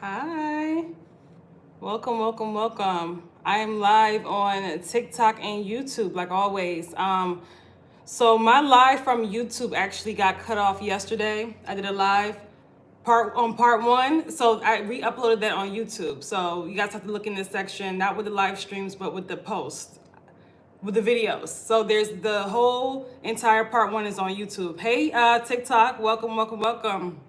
Hi, welcome, welcome, welcome. I am live on TikTok and YouTube like always. So my live from YouTube actually got cut off yesterday. I did a live part 1, so I re-uploaded that on YouTube. So you guys have to look in this section, not with the live streams, but with the posts, with the videos. So there's the whole entire part 1 is on YouTube. Hey, TikTok, welcome, welcome, welcome.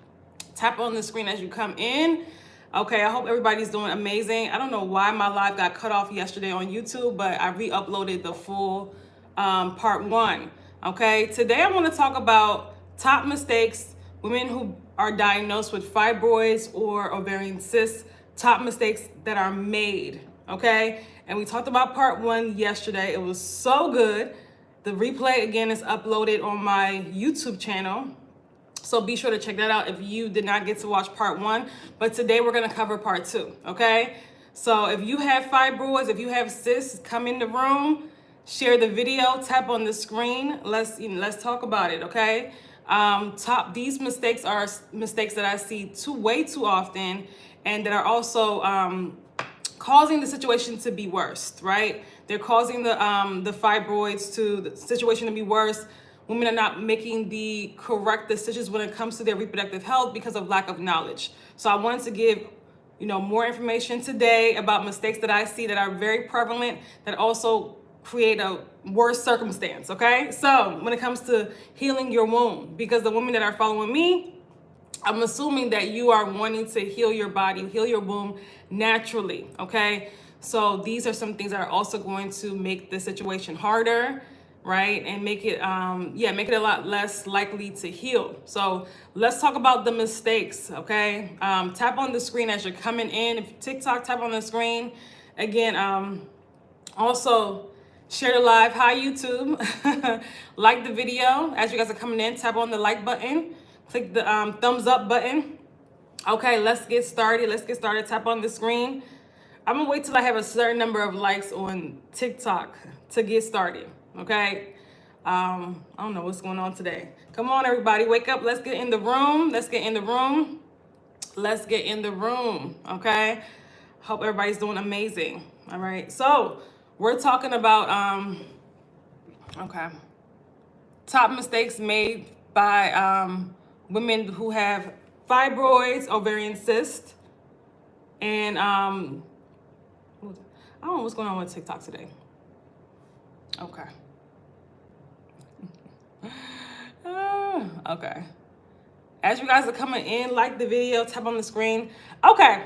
Tap on the screen as you come in. Okay, I hope everybody's doing amazing. I don't know why my live got cut off yesterday on YouTube, but I re-uploaded the full part 1. Okay, today I want to talk about top mistakes, women who are diagnosed with fibroids or ovarian cysts, top mistakes that are made. Okay, and we talked about part 1 yesterday. It was so good. The replay again is uploaded on my YouTube channel. So be sure to check that out if you did not get to watch part 1. But today we're going to cover part 2, okay? So if you have fibroids, if you have cysts, come in the room, share the video, tap on the screen. Let's talk about it, okay? These mistakes are mistakes that I see way too often, and that are also causing the situation to be worse, right? They're causing the fibroids the situation to be worse. Women are not making the correct decisions when it comes to their reproductive health because of lack of knowledge. So I wanted to give, more information today about mistakes that I see that are very prevalent, that also create a worse circumstance, okay? So when it comes to healing your womb, because the women that are following me, I'm assuming that you are wanting to heal your body, heal your womb naturally, okay? So these are some things that are also going to make the situation harder, right? And make it a lot less likely to heal. So let's talk about the mistakes, okay? Tap on the screen as you're coming in. If TikTok, tap on the screen. Again, also share the live. Hi, YouTube. Like the video. As you guys are coming in, tap on the like button. Click the thumbs up button. Okay, let's get started. Tap on the screen. I'm gonna wait till I have a certain number of likes on TikTok to get started. Okay, I don't know what's going on today. Come on, everybody, wake up. Let's get in the room. Okay, hope everybody's doing amazing. All right, so we're talking about top mistakes made by women who have fibroids, ovarian cysts, and I don't know what's going on with TikTok today. Okay. Okay. As you guys are coming in, like the video, tap on the screen. Okay.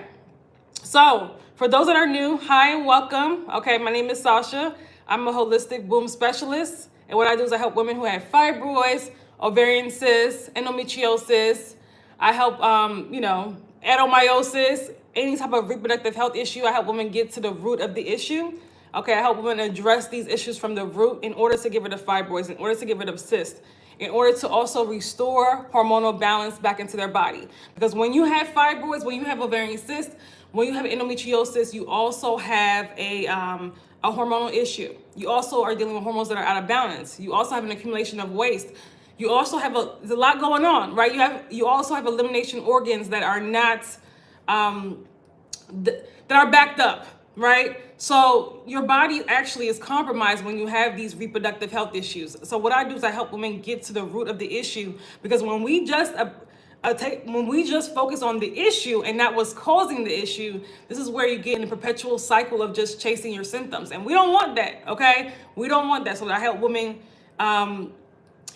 So for those that are new, hi and welcome. Okay, my name is Sasha. I'm a holistic womb specialist. And what I do is I help women who have fibroids, ovarian cysts, endometriosis. I help, adenomyosis, any type of reproductive health issue. I help women get to the root of the issue. Okay, I help women address these issues from the root in order to get rid of fibroids, in order to get rid of cysts, in order to also restore hormonal balance back into their body. Because when you have fibroids, when you have ovarian cysts, when you have endometriosis, you also have a hormonal issue. You also are dealing with hormones that are out of balance. You also have an accumulation of waste. You also have there's a lot going on, right? You also have elimination organs that are not that are backed up, right? So your body actually is compromised when you have these reproductive health issues. So what I do is I help women get to the root of the issue, because when we just focus on the issue and not what's causing the issue, this is where you get in a perpetual cycle of just chasing your symptoms. And we don't want that, okay? We don't want that. So I help women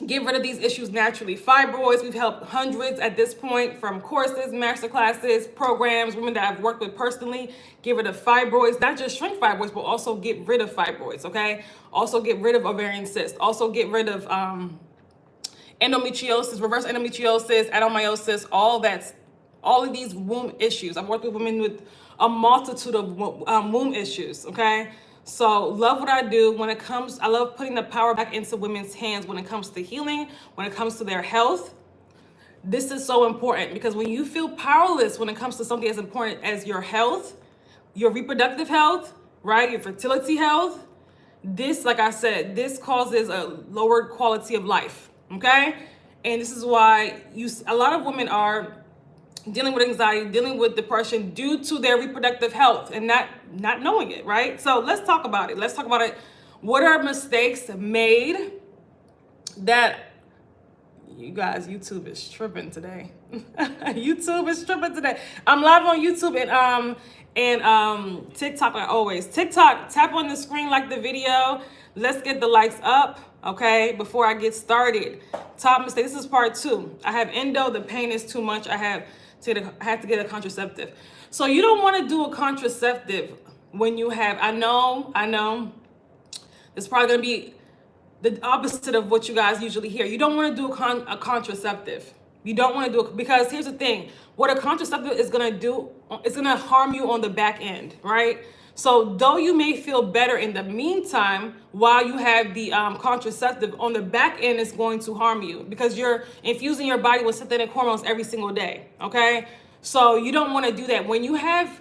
get rid of these issues naturally. Fibroids, we've helped hundreds at this point, from courses, master classes, programs, women that I've worked with personally, get rid of fibroids, not just shrink fibroids, but also get rid of fibroids, okay? Also get rid of ovarian cysts, also get rid of endometriosis, reverse endometriosis, adenomyosis, all of these womb issues. I've worked with women with a multitude of womb issues, okay? So love what I do I love putting the power back into women's hands when it comes to healing, when it comes to their health. This is so important, because when you feel powerless when it comes to something as important as your health, your reproductive health, right? Your fertility health, this, like I said, this causes a lower quality of life, okay? And this is why a lot of women are dealing with anxiety, dealing with depression due to their reproductive health and not knowing it, right? So let's talk about it. Let's talk about it. What are mistakes made that, you guys, YouTube is tripping today. YouTube is tripping today. I'm live on YouTube and TikTok like always. TikTok, tap on the screen, like the video. Let's get the likes up, okay, before I get started. Top mistake, this is part 2. I have endo, the pain is too much. I have to get a contraceptive. So you don't want to do a contraceptive when you have, I know, it's probably going to be the opposite of what you guys usually hear. You don't want to do a contraceptive. You don't want to do it because here's the thing. What a contraceptive is going to do, it's going to harm you on the back end, right? So though you may feel better in the meantime, while you have the contraceptive, on the back end is going to harm you because you're infusing your body with synthetic hormones every single day, okay? So you don't want to do that. When you have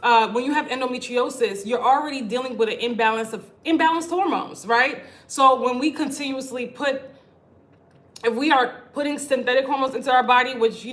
endometriosis, you're already dealing with an imbalanced hormones, right? So when we continuously if we are putting synthetic hormones into our body, which,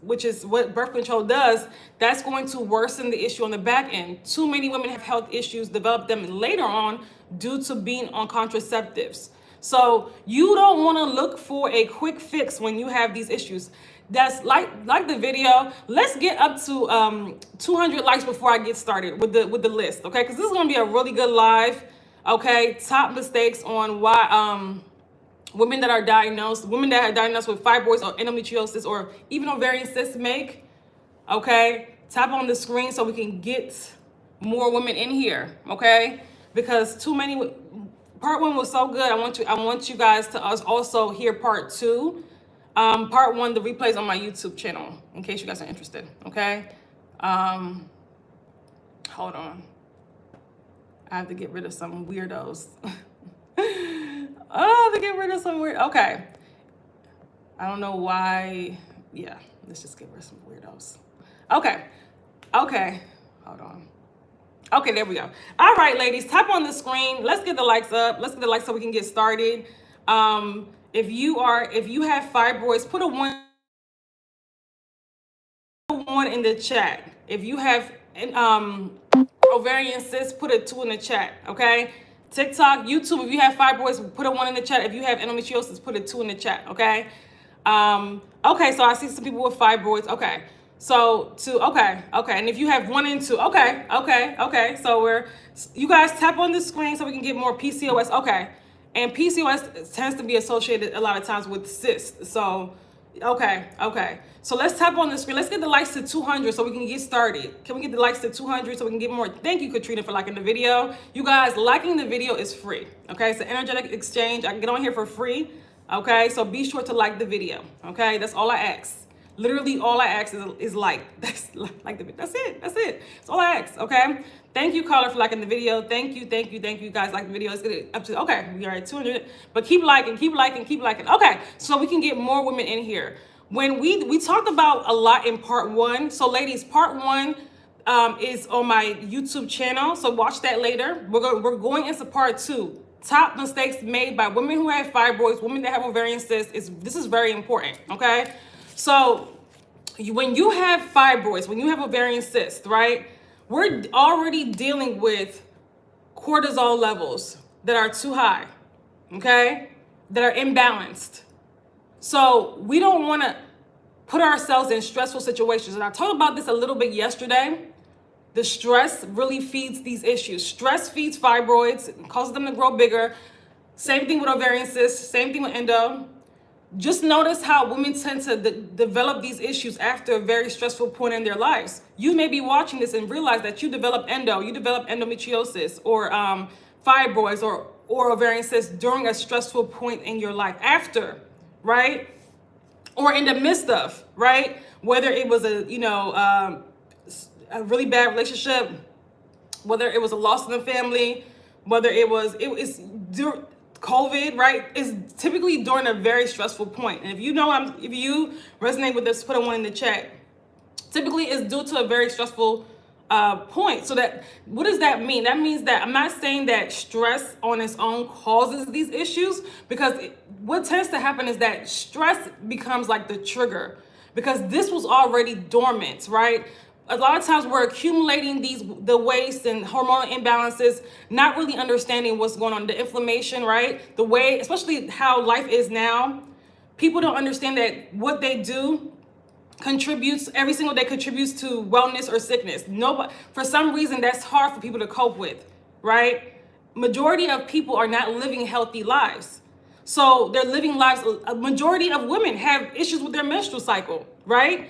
which is what birth control does, that's going to worsen the issue on the back end. Too many women have health issues, develop them later on due to being on contraceptives. So you don't want to look for a quick fix when you have these issues. That's like the video. Let's get up to 200 likes before I get started with the list, okay? Because this is going to be a really good live, okay? Top mistakes on why women that are diagnosed with fibroids or endometriosis or even ovarian cysts make, okay? Tap on the screen so we can get more women in here, okay? Because too many. Part 1 was so good. I want you guys to also hear part 2. Part 1, the replays on my YouTube channel, in case you guys are interested, okay? Hold on. I have to get rid of some weirdos. Okay. I don't know why. Yeah, let's just get rid of some weirdos. Okay. Hold on. Okay, there we go. All right, ladies, tap on the screen. Let's get the likes up. Let's get the likes so we can get started. If you have fibroids, put a 1 in the chat. If you have ovarian cysts, put a 2 in the chat, okay? TikTok, YouTube, if you have fibroids, put a 1 in the chat. If you have endometriosis, put a 2 in the chat, okay? Okay, so I see some people with fibroids, okay. So 2, okay. And if you have 1 and 2, okay. So you guys tap on the screen so we can get more PCOS, okay. And PCOS tends to be associated a lot of times with cysts. So, okay. So let's tap on the screen. Let's get the likes to 200 so we can get started. Can we get the likes to 200 so we can get more? Thank you, Katrina, for liking the video. You guys, liking the video is free. Okay, it's an energetic exchange. I can get on here for free. Okay, so be sure to like the video. Okay, that's all I ask. Literally all I ask is like. That's like the video. That's it. That's all I ask. Okay. Thank you, caller, for liking the video. Thank you, guys. Like the video. Let's get it up to, okay, we are at 200. But keep liking. Okay, so we can get more women in here. When we talked about a lot in part 1. So, ladies, part 1 is on my YouTube channel. So watch that later. We're going into part 2. Top mistakes made by women who have fibroids, women that have ovarian cysts. This is very important. Okay. So when you have fibroids, when you have ovarian cysts, right, we're already dealing with cortisol levels that are too high, okay, that are imbalanced. So we don't want to put ourselves in stressful situations. And I talked about this a little bit yesterday. The stress really feeds these issues. Stress feeds fibroids, causes them to grow bigger. Same thing with ovarian cysts, same thing with endo. Just notice how women tend to develop these issues after a very stressful point in their lives. You may be watching this and realize that you develop endometriosis or fibroids or ovarian cysts during a stressful point in your life after, right? Or in the midst of, right? Whether it was a really bad relationship, whether it was a loss in the family, whether it's COVID, right? Is typically during a very stressful point. And if you resonate with this, put a 1 in the chat. Typically it's due to a very stressful point. So what does that mean? That means that I'm not saying that stress on its own causes these issues, because what tends to happen is that stress becomes like the trigger. because this was already dormant, right? A lot of times we're accumulating the waste and hormonal imbalances, not really understanding what's going on, the inflammation, right? The way, especially how life is now, people don't understand that what they do contributes, every single day contributes to wellness or sickness. Nobody, for some reason, that's hard for people to cope with, right? Majority of people are not living healthy lives. So they're living lives, a majority of women have issues with their menstrual cycle, right?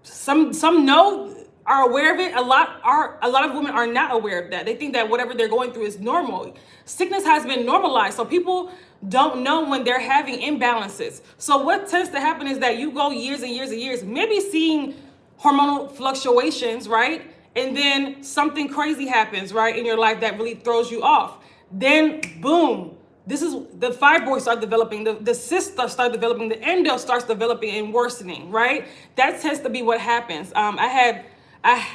Some know, are aware of it. A lot of women are not aware of that. They think that whatever they're going through is normal. Sickness has been normalized, so people don't know when they're having imbalances. So what tends to happen is that you go years and years and years, maybe seeing hormonal fluctuations, right? And then something crazy happens, right, in your life that really throws you off. Then boom, this is the fibroids start developing, the cysts start developing, the endo starts developing and worsening, right? That tends to be what happens. I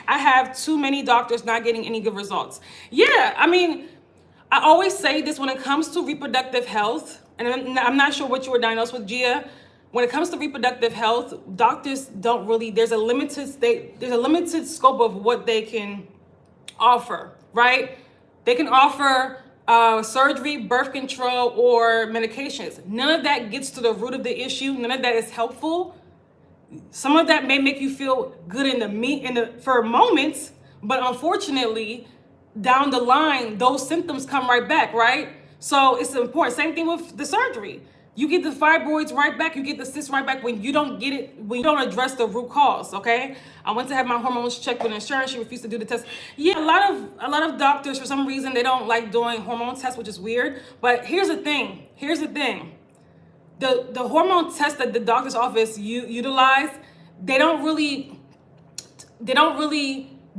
have too many doctors not getting any good results. Yeah, I mean, I always say this when it comes to reproductive health, and I'm not sure what you were diagnosed with, Gia. When it comes to reproductive health, doctors don't really, there's a limited scope of what they can offer, right? They can offer surgery, birth control, or medications. None of that gets to the root of the issue. None of that is helpful. Some of that may make you feel good for moments, but unfortunately, down the line, those symptoms come right back, right? So it's important. Same thing with the surgery. You get the fibroids right back, you get the cysts right back when you don't get it, when you don't address the root cause, okay? I went to have my hormones checked with insurance, she refused to do the test. Yeah, a lot of doctors, for some reason, they don't like doing hormone tests, which is weird. But here's the thing. The hormone tests that the doctor's office utilize, they don't really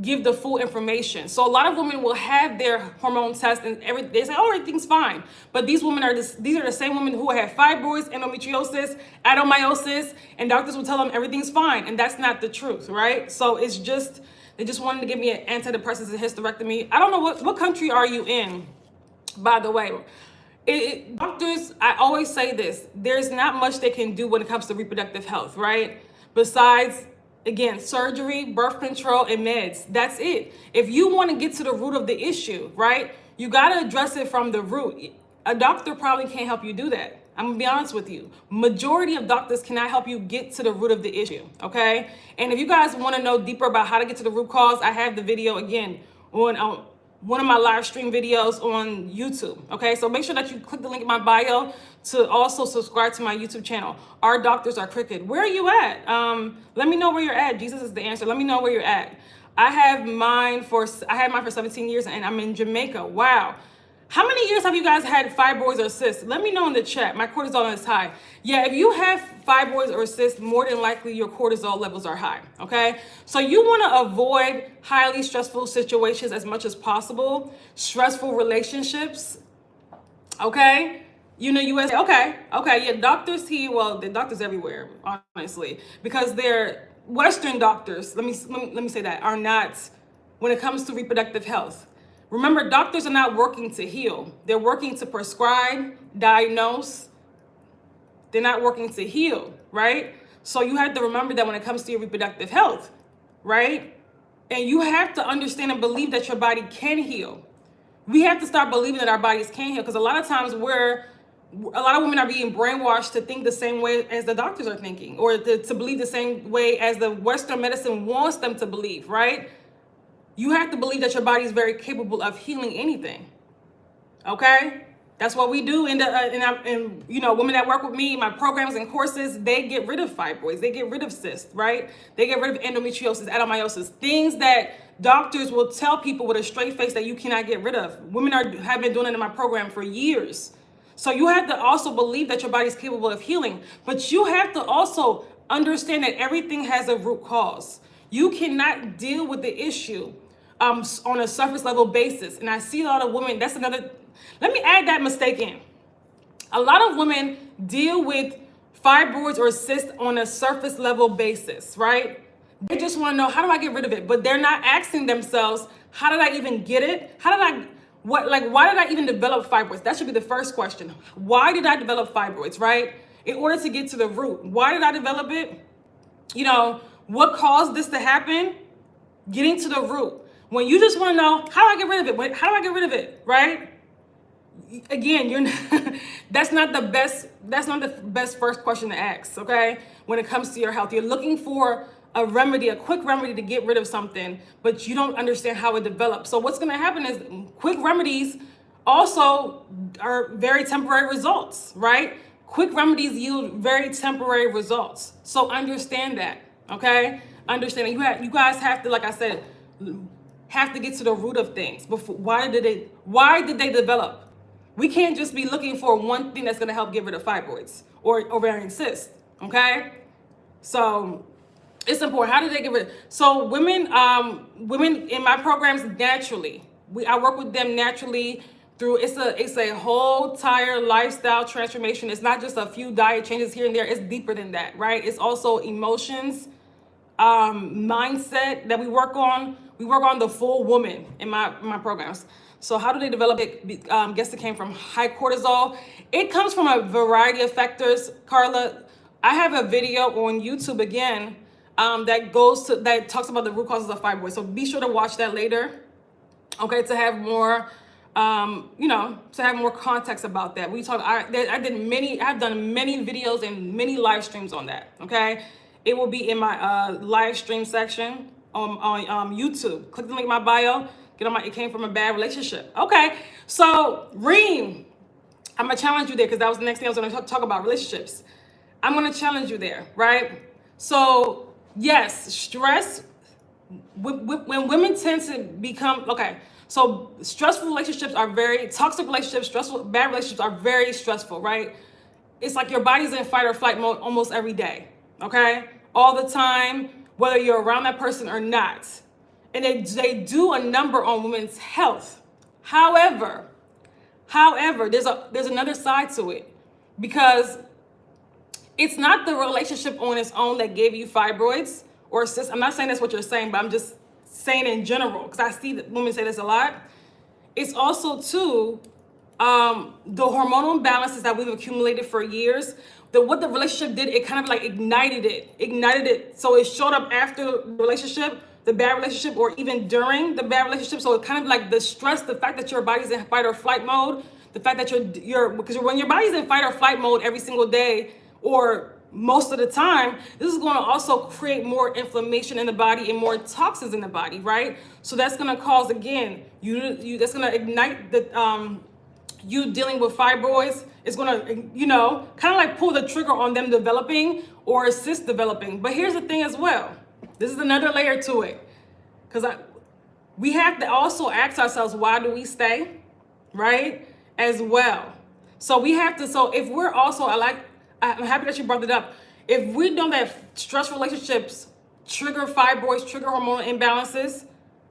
give the full information. So a lot of women will have their hormone test and they say, oh, everything's fine. But these are the same women who have fibroids, endometriosis, adenomyosis, and doctors will tell them everything's fine. And that's not the truth, right? So it's just, they just wanted to give me an antidepressants and hysterectomy. I don't know what country are you in, by the way. Doctors, I always say this, there's not much they can do when it comes to reproductive health, right? Besides, again, surgery, birth control, and meds. That's it. If you want to get to the root of the issue, right, you got to address it from the root. A doctor probably can't help you do that. I'm going to be honest with you. Majority of doctors cannot help you get to the root of the issue, okay? And if you guys want to know deeper about how to get to the root cause, I have the video, again, on one of my live stream videos on YouTube, okay? So make sure that you click the link in my bio to also subscribe to my YouTube channel. Our doctors are crooked. Where are you at? Let me know where you're at. Jesus is the answer. Let me know where you're at. I had mine for 17 years and I'm in Jamaica. Wow. How many years have you guys had fibroids or cysts? Let me know in the chat. My cortisol is high. Yeah, if you have fibroids or cysts, more than likely your cortisol levels are high, okay? So you want to avoid highly stressful situations as much as possible, stressful relationships, okay? You know, okay, yeah, doctors here, well, the doctors everywhere, honestly, because they're Western doctors, let me say that, are not, when it comes to reproductive health. Remember, doctors are not working to heal. They're working to prescribe, diagnose. They're not working to heal, right? So you have to remember that when it comes to your reproductive health, right? And you have to understand and believe that your body can heal. We have to start believing that our bodies can heal, because a lot of times a lot of women are being brainwashed to think the same way as the doctors are thinking, or to believe the same way as the Western medicine wants them to believe, right? You have to believe that your body is very capable of healing anything. Okay? That's what we do. And you know, women that work with me, my programs and courses, they get rid of fibroids. They get rid of cysts, right? They get rid of endometriosis, adenomyosis, things that doctors will tell people with a straight face that you cannot get rid of. Women have been doing it in my program for years. So you have to also believe that your body is capable of healing. But you have to also understand that everything has a root cause. You cannot deal with the issue on a surface level basis. And I see a lot of women, let me add that mistake in. A lot of women deal with fibroids or cysts on a surface level basis, right? They just want to know, how do I get rid of it? But they're not asking themselves, how did I even get it? Why did I even develop fibroids? That should be the first question. Why did I develop fibroids, right? In order to get to the root. Why did I develop it? you know, what caused this to happen? Getting to the root. When you just want to know, how do I get rid of it? How do I get rid of it, right? Again, you're not, that's not the best first question to ask, okay? When it comes to your health, you're looking for a remedy, a quick remedy to get rid of something, but you don't understand how it develops. So what's going to happen is quick remedies also are very temporary results, right? Quick remedies yield very temporary results. So understand that, okay? Understand that you guys have to, like I said, have to get to the root of things. Before, why did they develop? We can't just be looking for one thing that's going to help get rid of fibroids or ovarian cysts, okay? So it's important. How do they get rid? So women in my programs naturally, I work with them naturally through. It's a whole entire lifestyle transformation. It's not just a few diet changes here and there. It's deeper than that, right? It's also emotions, mindset that we work on. We work on the full woman in my programs. So how do they develop it? Guess it came from high cortisol. It comes from a variety of factors, Carla. I have a video on YouTube again that talks about the root causes of fibroids. So be sure to watch that later, okay, to have more, to have more context about that. I've done many videos and many live streams on that, okay? It will be in my live stream section on YouTube. Click the link in my bio. It came from a bad relationship. Okay, so Reem, I'm gonna challenge you there because that was the next thing I was gonna talk about, relationships. I'm gonna challenge you there, right? So yes, stress, when women tend to become, okay, so stressful relationships are very, toxic relationships, bad relationships are very stressful, right? It's like your body's in fight or flight mode almost every day, okay? All the time, whether you're around that person or not. And they do a number on women's health. However, there's another side to it, because it's not the relationship on its own that gave you fibroids or cysts. I'm not saying that's what you're saying, but I'm just saying in general, because I see that women say this a lot. It's also too the hormonal imbalances that we've accumulated for years. What the relationship did, it kind of like ignited it. So it showed up after the relationship, the bad relationship, or even during the bad relationship. So it kind of like the stress, the fact that your body's in fight or flight mode, the fact that because when your body's in fight or flight mode every single day or most of the time, this is going to also create more inflammation in the body and more toxins in the body, right? So that's going to cause, again, that's going to ignite the you dealing with fibroids. It's going to, kind of like pull the trigger on them developing or cysts developing. But here's the thing as well. This is another layer to it, because we have to also ask ourselves, why do we stay, right, as well? So we have to, so if we're also, I'm happy that you brought it up. If we know that stress relationships trigger fibroids, trigger hormonal imbalances,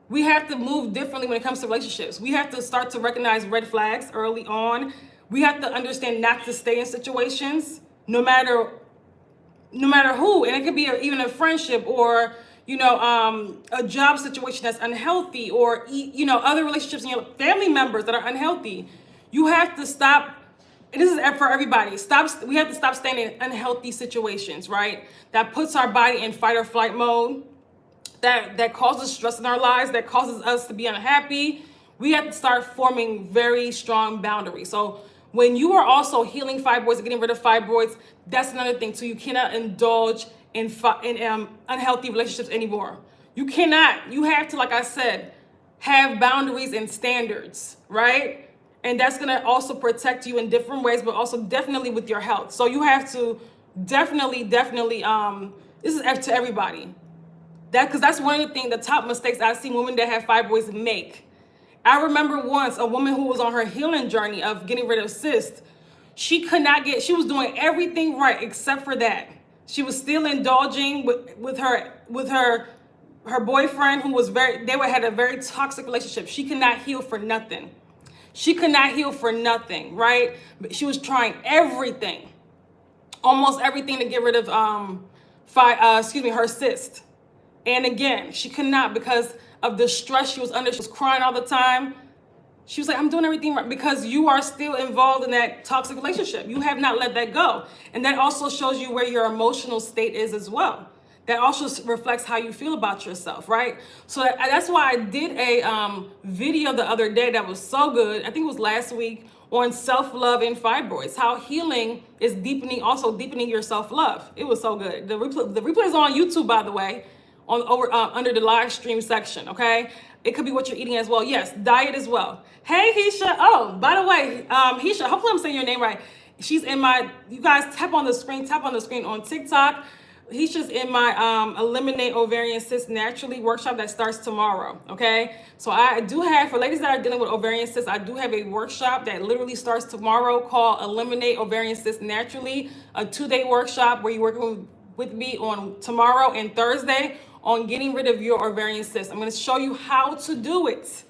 we have to move differently when it comes to relationships. We have to start to recognize red flags early on. We have to understand not to stay in situations, no matter who. And it could be even a friendship or, a job situation that's unhealthy, or, other relationships and your family members that are unhealthy. You have to stop. And this is for everybody. We have to stop staying in unhealthy situations, right? That puts our body in fight or flight mode, that causes stress in our lives, that causes us to be unhappy. We have to start forming very strong boundaries. So when you are also healing fibroids and getting rid of fibroids, that's another thing too. You cannot indulge in unhealthy relationships anymore. You cannot. You have to, like I said, have boundaries and standards, right? And that's going to also protect you in different ways, but also definitely with your health. So you have to definitely, this is to everybody. Because that's one of the top mistakes I've seen women that have fibroids make. I remember once a woman who was on her healing journey of getting rid of cysts. She was doing everything right except for that. She was still indulging with her boyfriend, who was had a very toxic relationship. She could not heal for nothing. Right? But she was trying everything, almost everything, to get rid of her cyst. And again, she could not, because of the stress she was under. She was crying all the time. She was like, I'm doing everything right, because you are still involved in that toxic relationship. You have not let that go. And that also shows you where your emotional state is as well. that also reflects how you feel about yourself, right? So that's why I did a video the other day that was so good. I think it was last week, on self-love and fibroids, how healing is deepening, also deepening your self-love. It was so good. The replay is on YouTube, by the way, on under the live stream section, okay? It could be what you're eating as well. Yes, diet as well. Hey, Hisha. Oh, by the way, Hisha, hopefully I'm saying your name right. She's in my, you guys tap on the screen on TikTok. He's just in my Eliminate Ovarian Cysts Naturally workshop that starts tomorrow, okay? So I do have, for ladies that are dealing with ovarian cysts, I do have a workshop that literally starts tomorrow called Eliminate Ovarian Cysts Naturally, a 2-day workshop where you're working with me on tomorrow and Thursday on getting rid of your ovarian cysts. I'm gonna show you how to do it,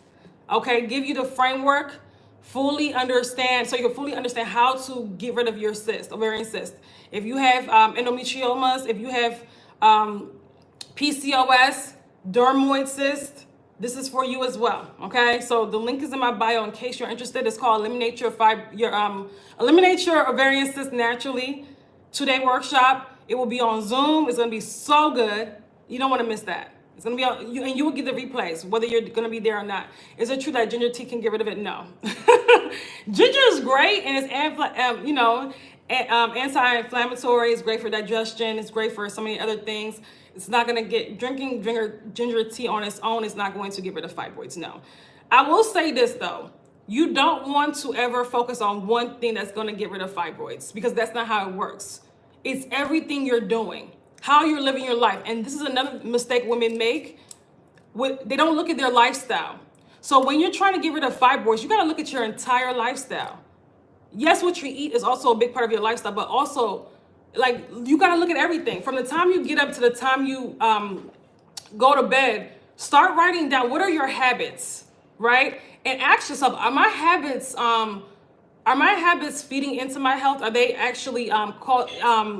okay? Give you the framework, fully understand, so you can fully understand how to get rid of your cyst, ovarian cyst. If you have endometriomas, if you have PCOS, dermoid cyst, this is for you as well, okay? So the link is in my bio in case you're interested. It's called Eliminate Your Ovarian Cyst Naturally 2-day workshop. It will be on Zoom. It's gonna be so good. You don't wanna miss that. It's gonna be on, and you will get the replays, whether you're gonna be there or not. Is it true that ginger tea can get rid of it? No. Ginger is great, and it's anti-inflammatory. It's great for digestion. It's great for so many other things. It's not gonna drinking ginger tea on its own is not going to get rid of fibroids. No. I will say this though. You don't want to ever focus on one thing that's gonna get rid of fibroids, because that's not how it works. It's everything you're doing, how you're living your life. And this is another mistake women make. They don't look at their lifestyle. So when you're trying to get rid of fibroids, you gotta look at your entire lifestyle. Yes, what you eat is also a big part of your lifestyle, but also, like, you gotta look at everything. From the time you get up to the time you go to bed, start writing down what are your habits, right? And ask yourself, are my habits feeding into my health? Are they actually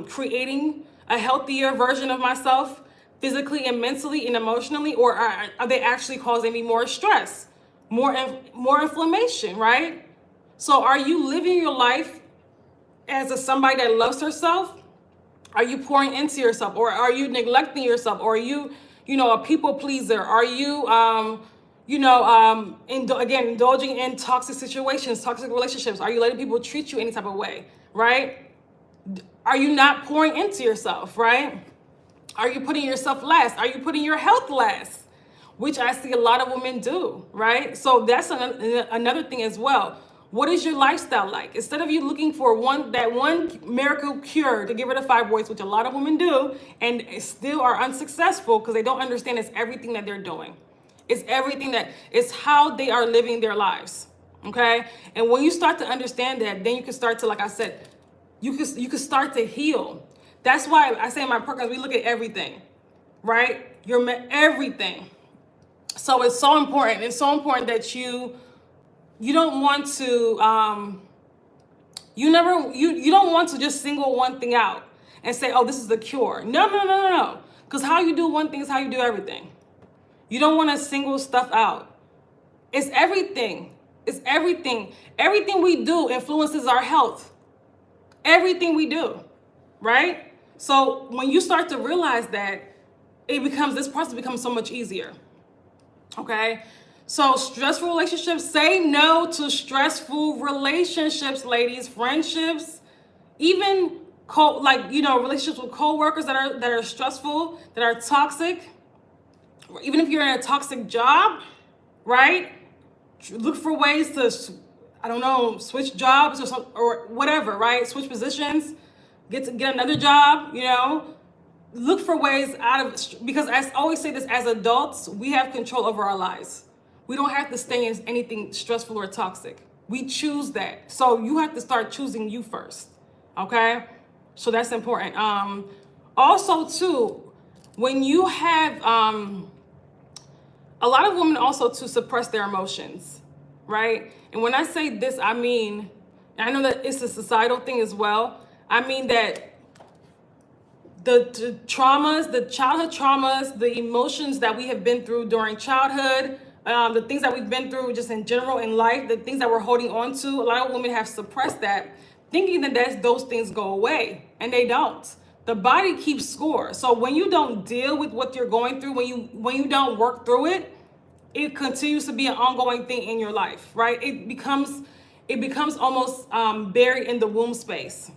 creating a healthier version of myself physically and mentally and emotionally? Or are they actually causing me more stress, more inflammation, right? So are you living your life as somebody that loves herself? Are you pouring into yourself, or are you neglecting yourself? Or are you, a people pleaser? Are you, indulging in toxic situations, toxic relationships? Are you letting people treat you any type of way, right? Are you not pouring into yourself, right? Are you putting yourself last? Are you putting your health last? Which I see a lot of women do, right? So that's another thing as well. What is your lifestyle like? Instead of you looking for that one miracle cure to get rid of fibroids, which a lot of women do, and still are unsuccessful because they don't understand it's everything that they're doing. It's it's how they are living their lives, okay? And when you start to understand that, then you can start to, like I said, you can start to heal. That's why I say in my programs, we look at everything, right? Everything. So it's so important. It's so important that you don't want to you don't want to just single one thing out and say, oh, this is the cure. No. Because how you do one thing is how you do everything. You don't want to single stuff out. It's everything. It's everything. Everything we do influences our health. Everything we do, right? So when you start to realize that, this process becomes so much easier. Okay? So stressful relationships, say no to stressful relationships, ladies, friendships, even relationships with co-workers that are stressful, that are toxic. Even if you're in a toxic job, right? Look for ways to, switch jobs or whatever, right? Switch positions, get another job, Look for ways because I always say this, as adults, we have control over our lives. We don't have to stay in anything stressful or toxic. We choose that. So you have to start choosing you first, okay? So that's important. Also, too, when you have, a lot of women also to suppress their emotions, right? And when I say this, I mean, I know that it's a societal thing as well. I mean that the traumas, the childhood traumas, the emotions that we have been through during childhood, the things that we've been through just in general in life, the things that we're holding on to, a lot of women have suppressed that, thinking that those things go away, and they don't. The body keeps score. So when you don't deal with what you're going through, when you don't work through it, it continues to be an ongoing thing in your life, right? It becomes almost buried in the womb space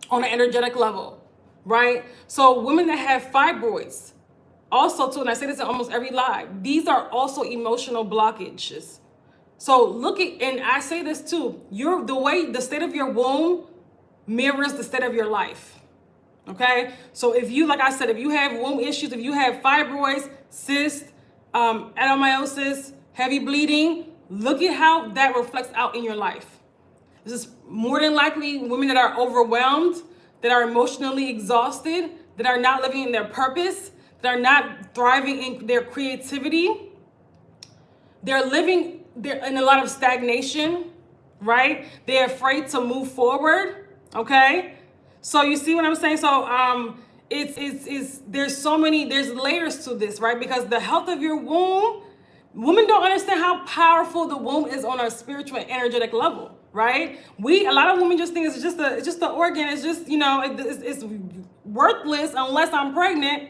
on an energetic level, right? So women that have fibroids, also too, and I say this in almost every live, these are also emotional blockages. So look at, and I say this too, the state of your womb mirrors the state of your life. Okay, so if you, like I said, if you have womb issues, if you have fibroids, cysts, adenomyosis, heavy bleeding, look at how that reflects out in your life. This is more than likely women that are overwhelmed, that are emotionally exhausted, that are not living in their purpose, that are not thriving in their creativity. They're in a lot of stagnation, right? They're afraid to move forward, okay? So you see what I'm saying? So there's layers to this, right? Because the health of your womb, women don't understand how powerful the womb is on a spiritual and energetic level, right? A lot of women just think it's just the organ. It's just, it's worthless unless I'm pregnant.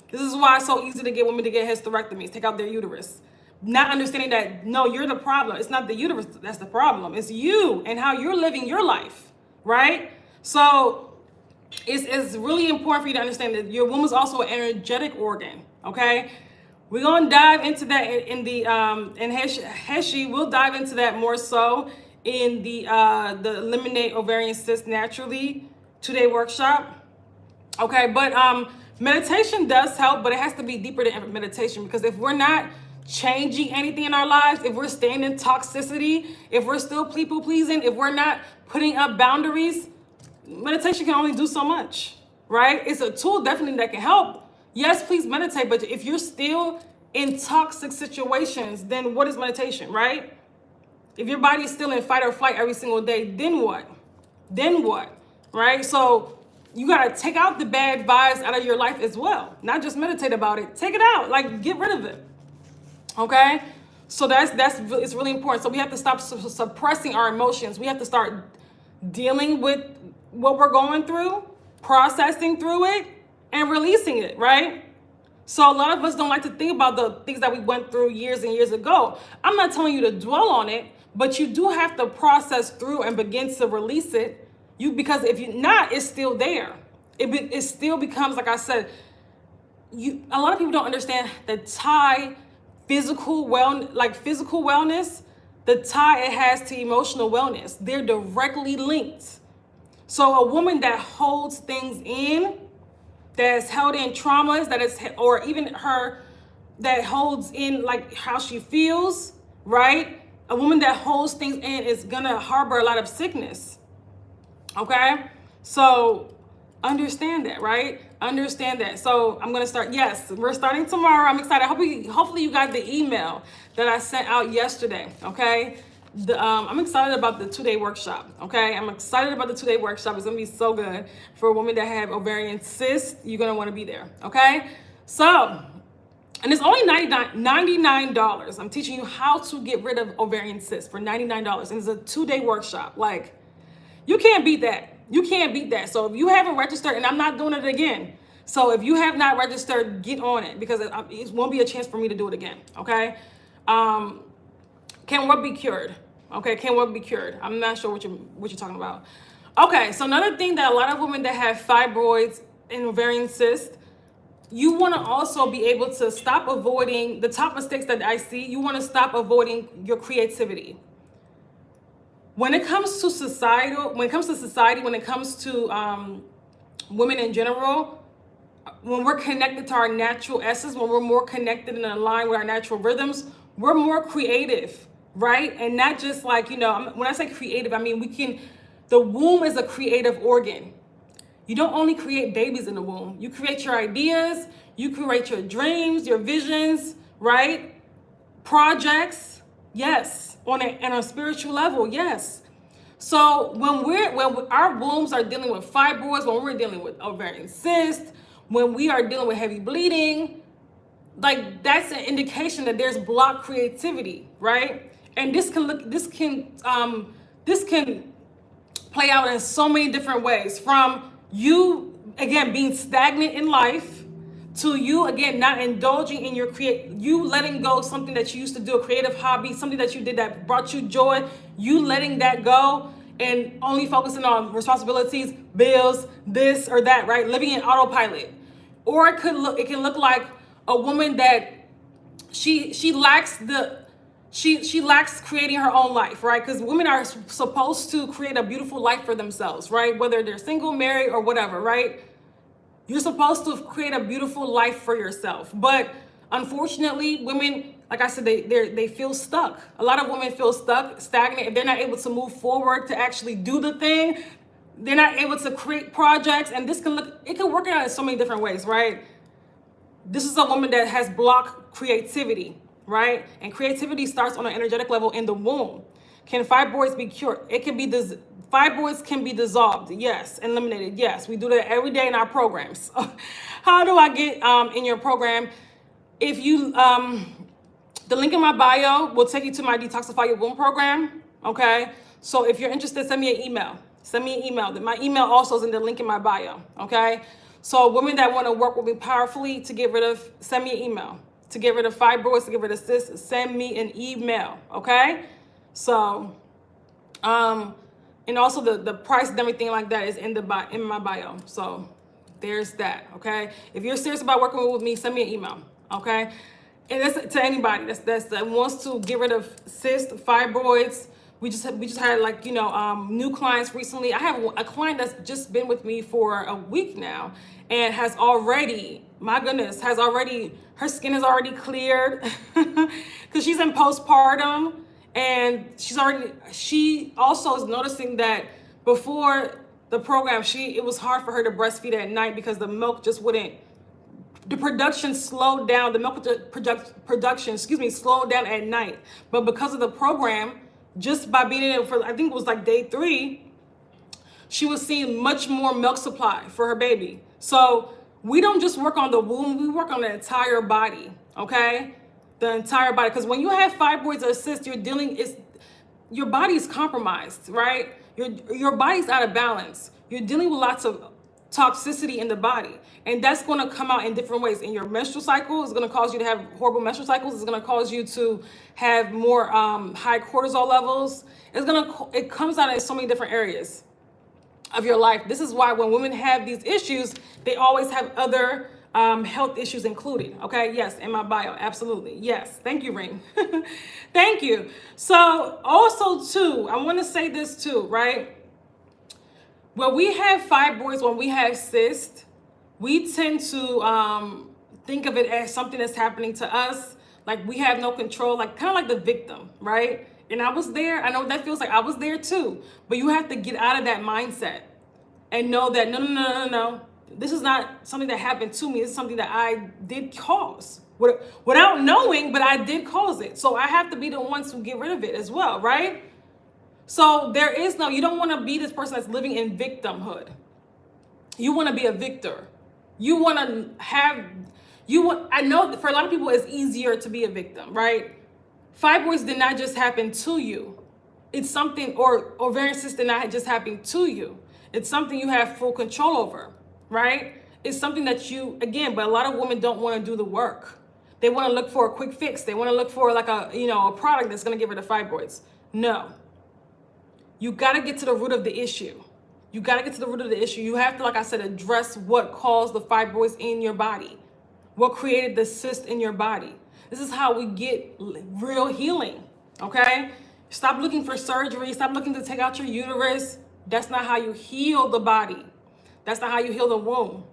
This is why it's so easy to get women to get hysterectomies, take out their uterus. Not understanding that, no, you're the problem. It's not the uterus that's the problem. It's you and how you're living your life, right? So it's really important for you to understand that your womb is also an energetic organ, okay? We're gonna dive into that in Heshi. We'll dive into that more so in the Eliminate Ovarian Cysts Naturally 2-day workshop, okay? But meditation does help, but it has to be deeper than meditation, because if we're not changing anything in our lives, if we're staying in toxicity, if we're still people pleasing, if we're not putting up boundaries, meditation can only do so much, right? It's a tool definitely that can help. Yes, please meditate, but if you're still in toxic situations, then what is meditation, right? If your body is still in fight or flight every single day, then what? Then what, right? So you gotta take out the bad vibes out of your life as well. Not just meditate about it, take it out, like get rid of it, okay? So it's really important. So we have to stop suppressing our emotions. We have to start dealing with what we're going through, processing through it, and releasing it, right? So a lot of us don't like to think about the things that we went through years and years ago. I'm not telling you to dwell on it, but you do have to process through and begin to release it. Because if you're not, it's still there. It still becomes, like I said, a lot of people don't understand the tie physical wellness, the tie it has to emotional wellness. They're directly linked. So a woman that holds things in, that's held in traumas, or even her that holds in like how she feels, right? A woman that holds things in is gonna harbor a lot of sickness. Okay? So understand that, right? Understand that. So I'm gonna start. Yes, we're starting tomorrow. I'm excited. Hopefully you got the email that I sent out yesterday. Okay. I'm excited about the 2-day workshop. Okay. I'm excited about the 2-day workshop. It's gonna be so good for women that have ovarian cysts. You're gonna want to be there. Okay. So, and it's only $99. I'm teaching you how to get rid of ovarian cysts for $99, and it's a 2-day workshop. Like, you can't beat that. You can't beat that. So if you haven't registered, and I'm not doing it again. So if you have not registered, get on it, because it won't be a chance for me to do it again. Okay. Can what be cured? Okay. Can what be cured? I'm not sure what you're talking about. Okay. So another thing that a lot of women that have fibroids and ovarian cysts, you want to also be able to stop avoiding the top mistakes that I see. You want to stop avoiding your creativity. When it comes to society, when it comes to women in general, when we're connected to our natural essence, when we're more connected and aligned with our natural rhythms, we're more creative, right? And not just like, when I say creative, I mean the womb is a creative organ. You don't only create babies in the womb. You create your ideas, you create your dreams, your visions, right? Projects, yes. On a spiritual level, yes. So when our wombs are dealing with fibroids, when we're dealing with ovarian cysts, when we are dealing with heavy bleeding, like that's an indication that there's blocked creativity, right? And this can play out in so many different ways, from you, again, being stagnant in life, to you, again, not indulging in your you letting go of something that you used to do, a creative hobby, something that you did that brought you joy, you letting that go and only focusing on responsibilities, bills, this or that, right? Living in autopilot. Or it can look like a woman that she lacks she lacks creating her own life, right? Because women are supposed to create a beautiful life for themselves, right? Whether they're single, married, or whatever, right? You're supposed to create a beautiful life for yourself. But unfortunately, women, like I said, they feel stuck. A lot of women feel stuck, stagnant, and they're not able to move forward to actually do the thing. They're not able to create projects, and it can work out in so many different ways, right? This is a woman that has blocked creativity, right? And creativity starts on an energetic level in the womb. Can fibroids be cured? It can be fibroids can be dissolved, yes, eliminated, yes. We do that every day in our programs. How do I get in your program? If you, the link in my bio will take you to my Detoxify Your Womb program, okay? So if you're interested, send me an email. Send me an email. My email also is in the link in my bio, okay? So women that want to work with me powerfully to get rid of, send me an email. To get rid of fibroids, to get rid of cysts, send me an email, okay? So, and also the price and everything like that is in my bio. So there's that, okay? If you're serious about working with me, send me an email, okay? And that's to anybody that wants to get rid of cysts, fibroids. We just had, like, new clients recently. I have a client that's just been with me for a week now and has already, my goodness, her skin is already cleared because she's in postpartum. And she also is noticing that before the program, it was hard for her to breastfeed at night because the milk just wouldn't, the production slowed down, the milk production, slowed down at night. But because of the program, just by being in it for, I think it was like day 3, she was seeing much more milk supply for her baby. So we don't just work on the womb, we work on the entire body, okay? The entire body, because when you have fibroids or cysts, your body's compromised, right? Your body's out of balance. You're dealing with lots of toxicity in the body, and that's going to come out in different ways. In your menstrual cycle, it's going to cause you to have horrible menstrual cycles. It's going to cause you to have more high cortisol levels. It comes out in so many different areas of your life. This is why when women have these issues, they always have other health issues included, okay? Yes, in my bio, absolutely. Yes, thank you, Ring. Thank you. So also too, I want to say this too, right? When we have fibroids, when we have cysts, we tend to think of it as something that's happening to us, like we have no control, like kind of like the victim, right? And I was there. I know what that feels like. I was there too. But you have to get out of that mindset and know that no. This is not something that happened to me. This is something that I did cause without knowing, but I did cause it. So I have to be the ones who get rid of it as well, right? So you don't want to be this person that's living in victimhood. You want to be a victor. You want to I know for a lot of people it's easier to be a victim, right? Fibroids did not just happen to you. It's something, or ovarian cysts did not just happen to you. It's something you have full control over. Right? It's something that but a lot of women don't want to do the work. They want to look for a quick fix. They want to look for like a product that's going to get rid of fibroids. No. You got to get to the root of the issue. You got to get to the root of the issue. You have to, like I said, address what caused the fibroids in your body. What created the cyst in your body. This is how we get real healing. Okay? Stop looking for surgery. Stop looking to take out your uterus. That's not how you heal the body. That's not how you heal the womb.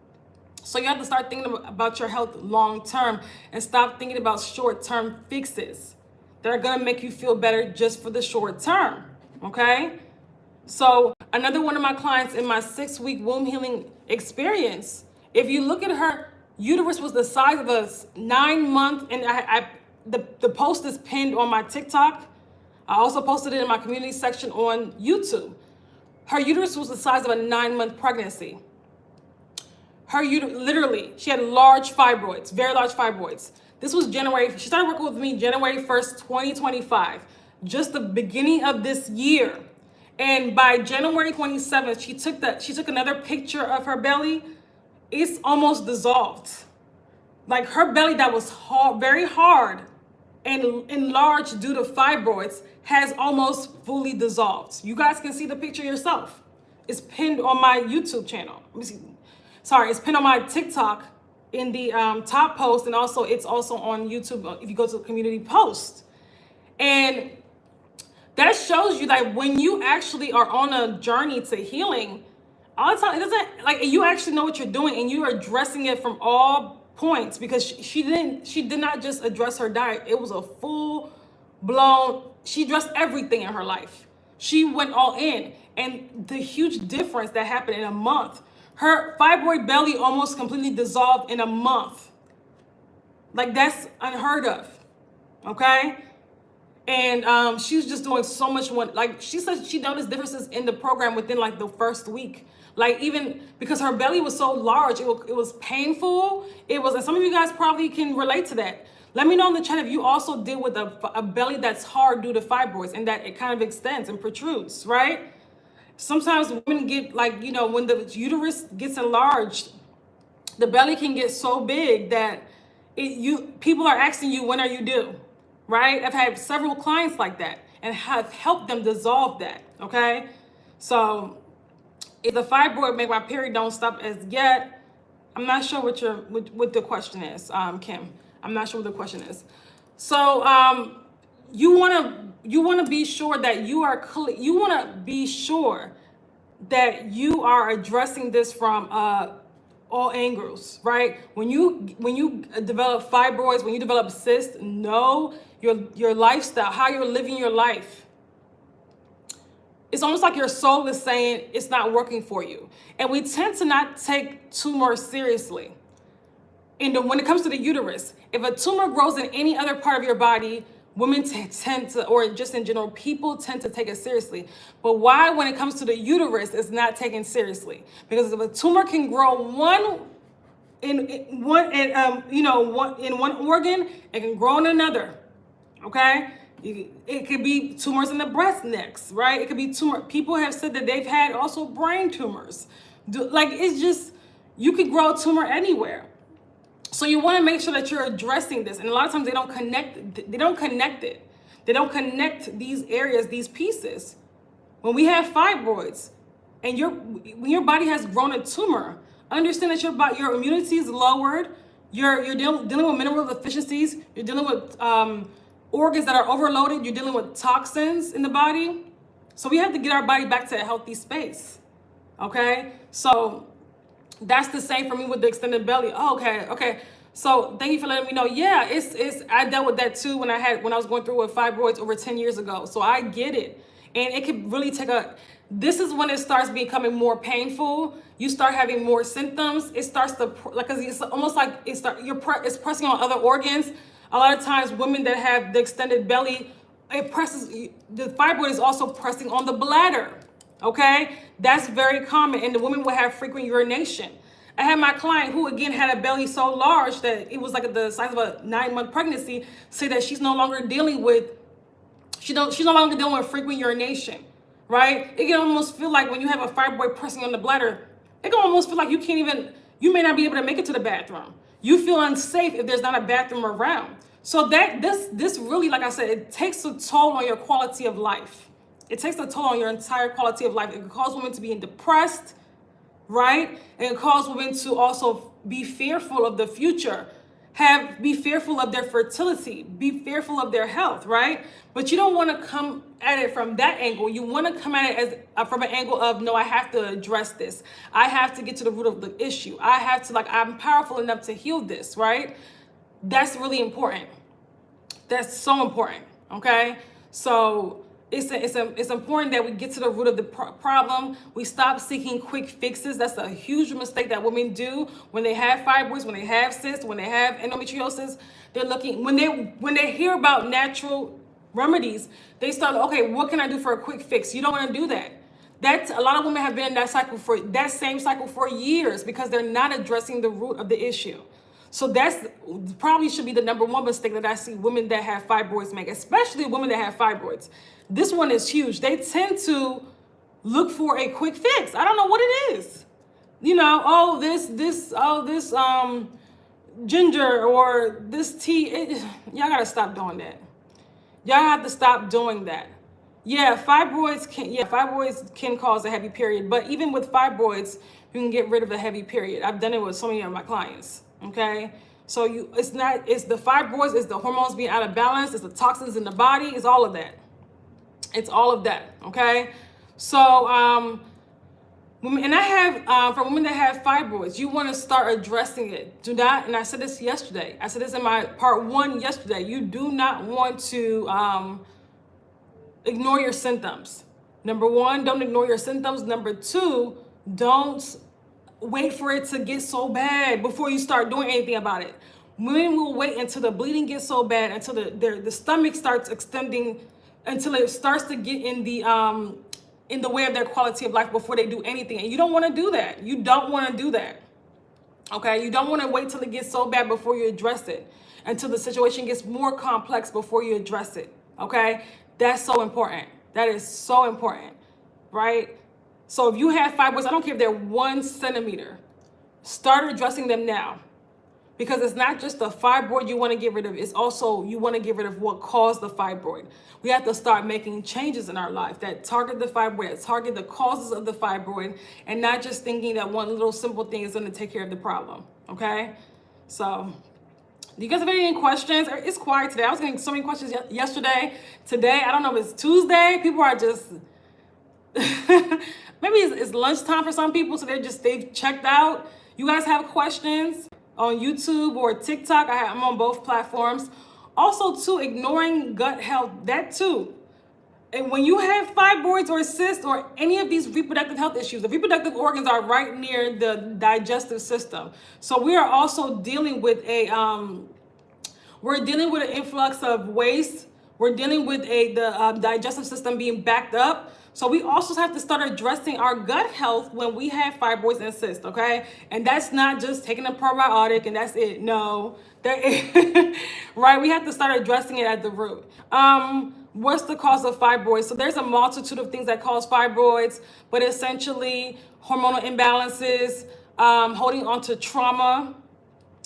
So you have to start thinking about your health long term and stop thinking about short term fixes that are going to make you feel better just for the short term. Okay? So another one of my clients in my 6-week womb healing experience, if you look at her uterus was the size of a 9-month, and the post is pinned on my TikTok. I also posted it in my community section on YouTube. Her uterus was the size of a 9-month pregnancy. Her uterus, literally, she had large fibroids, very large fibroids. This was she started working with me January 1st, 2025, just the beginning of this year. And by January 27th, she took another picture of her belly. It's almost dissolved. Like her belly that was hard, very hard and enlarged due to fibroids has almost fully dissolved. You guys can see the picture yourself. It's pinned on my YouTube channel. Let me see. Sorry, it's pinned on my TikTok in the top post, and also it's also on YouTube if you go to the community post. And that shows you that when you actually are on a journey to healing, all the time, it doesn't, like, you actually know what you're doing and you are addressing it from all points, because she did not just address her diet. It was a full blown, she addressed everything in her life. She went all in, and the huge difference that happened in a month, her fibroid belly almost completely dissolved in a month. Like, that's unheard of, okay? And she was just doing so much more. Like, she said she noticed differences in the program within like the first week. Like, even because her belly was so large, it was painful. It was, and some of you guys probably can relate to that. Let me know in the chat if you also deal with a belly that's hard due to fibroids and that it kind of extends and protrudes, right? Sometimes women get, like, you know, when the uterus gets enlarged, the belly can get so big that people are asking you, when are you due? Right? I've had several clients like that and have helped them dissolve that, okay? So if the fibroid make my period don't stop as yet, I'm not sure what the question is, Kim. I'm not sure what the question is. So you wanna be sure that you are clear. You wanna be sure that you are addressing this from all angles, right? When you develop fibroids, when you develop cysts, know your lifestyle, how you're living your life. It's almost like your soul is saying it's not working for you. And we tend to not take tumors seriously. And when it comes to the uterus, if a tumor grows in any other part of your body, women tend to, or just in general, people tend to take it seriously. But why, when it comes to the uterus, it's not taken seriously? Because if a tumor can grow in one organ, it can grow in another. Okay, it could be tumors in the breast next, right? It could be tumor. People have said that they've had also brain tumors. Like, it's just, you could grow a tumor anywhere. So you want to make sure that you're addressing this. And a lot of times they don't connect it. They don't connect these areas, these pieces. When we have fibroids and when your body has grown a tumor, understand that your immunity is lowered. You're dealing with mineral deficiencies. You're dealing with organs that are overloaded. You're dealing with toxins in the body. So we have to get our body back to a healthy space. Okay? So that's the same for me with the extended belly. Oh, okay. So thank you for letting me know. Yeah, it's I dealt with that too when I was going through with fibroids over 10 years ago. So I get it. And it could really this is when it starts becoming more painful. You start having more symptoms. It starts to, like, cause it's almost like it's pressing on other organs. A lot of times women that have the extended belly, the fibroid is also pressing on the bladder. Okay, that's very common, and the women will have frequent urination. I had my client who, again, had a belly so large that it was like the size of a 9-month pregnancy, say that she's no longer dealing with frequent urination, right? It can almost feel like when you have a fibroid pressing on the bladder, it can almost feel like you may not be able to make it to the bathroom. You feel unsafe if there's not a bathroom around. So this really, like I said, it takes a toll on your quality of life. It takes a toll on your entire quality of life. It can cause women to be depressed, right? It can cause women to also be fearful of the future, be fearful of their fertility, be fearful of their health, right? But you don't want to come at it from that angle. You want to come at it as from an angle of, no, I have to address this. I have to get to the root of the issue. I'm powerful enough to heal this, right? That's really important. That's so important, okay? So it's important that we get to the root of the problem. We stop seeking quick fixes. That's a huge mistake that women do when they have fibroids, when they have cysts, when they have endometriosis. They're looking, when they hear about natural remedies, they start, okay, what can I do for a quick fix? You don't want to do that. A lot of women have been in that same cycle for years because they're not addressing the root of the issue. So that's probably should be the number one mistake that I see women that have fibroids make, especially women that have fibroids. This one is huge. They tend to look for a quick fix. I don't know what it is. You know, oh, this ginger or this tea. Y'all gotta stop doing that. Y'all have to stop doing that. Yeah, fibroids can cause a heavy period, but even with fibroids, you can get rid of a heavy period. I've done it with so many of my clients. Okay, so it's the fibroids, it's the hormones being out of balance, it's the toxins in the body, it's all of that. It's all of that. Okay, so and I have for women that have fibroids, you want to start addressing it. Do not, and I said this yesterday. I said this in my part 1 yesterday. You do not want to ignore your symptoms. Number 1, don't ignore your symptoms. Number 2, don't wait for it to get so bad before you start doing anything about it. Women will wait until the bleeding gets so bad, until the stomach starts extending, until it starts to get in the way of their quality of life before they do anything. And you don't want to do that. You don't want to do that. Okay? You don't want to wait till it gets so bad before you address it, until the situation gets more complex before you address it. Okay? That's so important. That is so important, right? So if you have fibroids, I don't care if they're 1 centimeter, start addressing them now. Because it's not just the fibroid you want to get rid of, it's also you want to get rid of what caused the fibroid. We have to start making changes in our life that target the fibroid, that target the causes of the fibroid, and not just thinking that one little simple thing is going to take care of the problem, okay? So, do you guys have any questions? It's quiet today. I was getting so many questions yesterday. Today, I don't know if it's Tuesday. People are just, maybe it's lunchtime for some people, so they've checked out. You guys have questions on YouTube or TikTok? I'm on both platforms. Also, too, ignoring gut health, that too. And when you have fibroids or cysts or any of these reproductive health issues, the reproductive organs are right near the digestive system. So we are also dealing with an influx of waste. We're dealing with the digestive system being backed up. So we also have to start addressing our gut health when we have fibroids and cysts, okay? And that's not just taking a probiotic and that's it. No, right? We have to start addressing it at the root. What's the cause of fibroids? So there's a multitude of things that cause fibroids, but essentially hormonal imbalances, holding on to trauma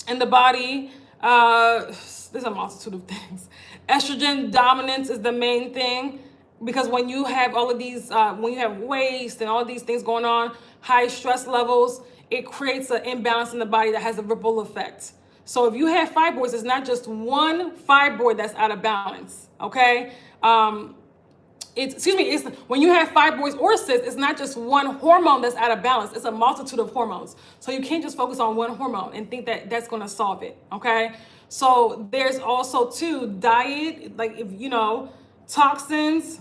in the body. There's a multitude of things. Estrogen dominance is the main thing. Because when you have all of these, when you have waste and all of these things going on, high stress levels, it creates an imbalance in the body that has a ripple effect. So if you have fibroids, it's not just one fibroid that's out of balance, okay? It's when you have fibroids or cysts, it's not just one hormone that's out of balance. It's a multitude of hormones. So you can't just focus on one hormone and think that that's going to solve it, okay? So there's also, too, diet, like, if you know, toxins,